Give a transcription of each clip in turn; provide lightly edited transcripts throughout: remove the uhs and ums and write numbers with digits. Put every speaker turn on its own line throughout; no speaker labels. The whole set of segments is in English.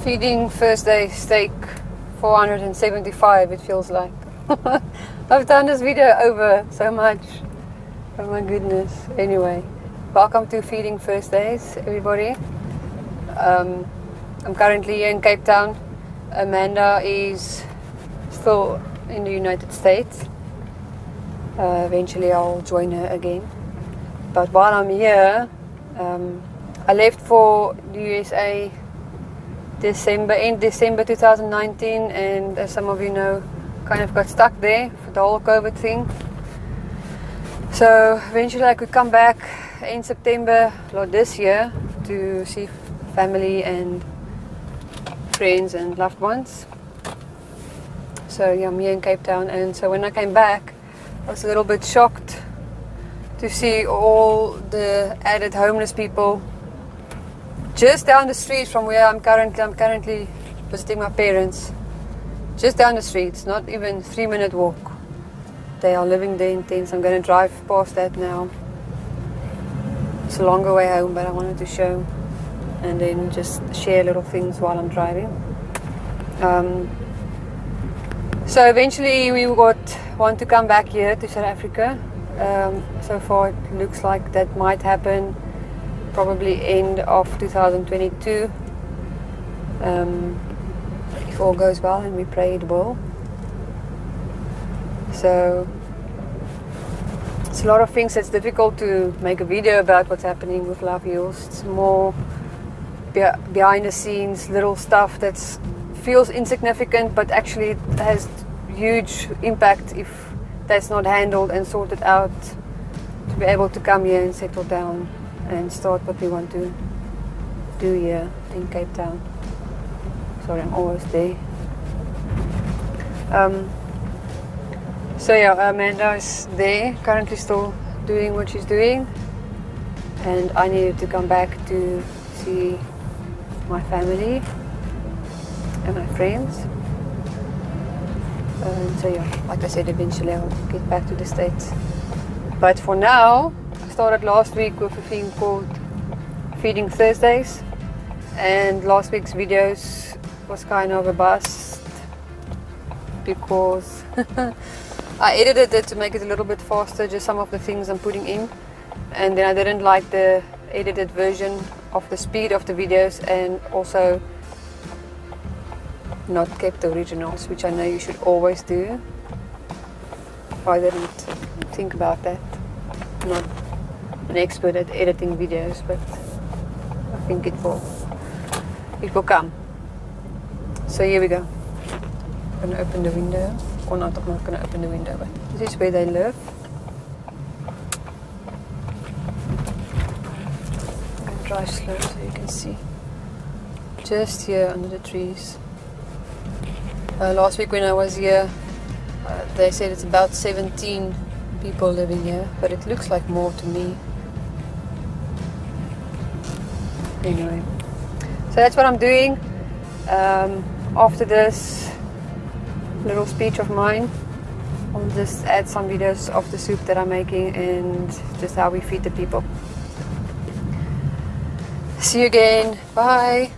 Feeding first day steak 475, it feels like. I've done this video over so much. Oh my goodness. Anyway, welcome to Feeding First Days, everybody. I'm currently here in Cape Town. Amanda is still in the United States. Eventually I'll join her again. But while I'm here, I left for the USA in December 2019, and as some of you know, kind of got stuck there for the whole COVID thing. So eventually I could come back in September this year to see family and friends and loved ones. So yeah, I'm here in Cape Town, and so when I came back, I was a little bit shocked to see all the added homeless people just down the street from where I'm currently visiting my parents. Just down the street, it's not even 3-minute walk. They are living there in tents. I'm going to drive past that now. It's a longer way home, but I wanted to show and then just share little things while I'm driving. So eventually we want to come back here to South Africa. So far it looks like that might happen probably end of 2022, if all goes well, and we pray it will. So it's a lot of things that's difficult to make a video about what's happening with Love Heals. It's more behind the scenes little stuff that feels insignificant, but actually it has huge impact if that's not handled and sorted out, to be able to come here and settle down and start what we want to do here in Cape Town. Sorry, I'm almost there. So yeah, Amanda is there, currently still doing what she's doing, and I needed to come back to see my family and my friends. So yeah, like I said, eventually I'll get back to the States. But for now, I started last week with a thing called Feeding Thursdays, and last week's videos was kind of a bust because I edited it to make it a little bit faster, just some of the things I'm putting in, and then I didn't like the edited version of the speed of the videos, and also not kept the originals, which I know you should always do. I didn't think about that. I'm not an expert at editing videos, but I think it will come. So here we go. I'm going to open the window, or not, I'm not going to open the window, but this is where they live. I'm going to drive slow so you can see. Just here under the trees. Last week when I was here, they said it's about 17 people living here, but it looks like more to me. Anyway, so that's what I'm doing. After this little speech of mine, I'll just add some videos of the soup that I'm making and just how we feed the people. See you again. Bye.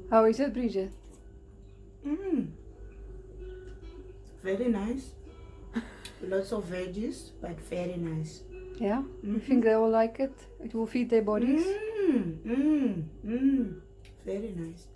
How is it, Bridget?
Very nice. Lots of veggies, but very nice.
Yeah? You think they will like it? It will feed their bodies?
Very nice.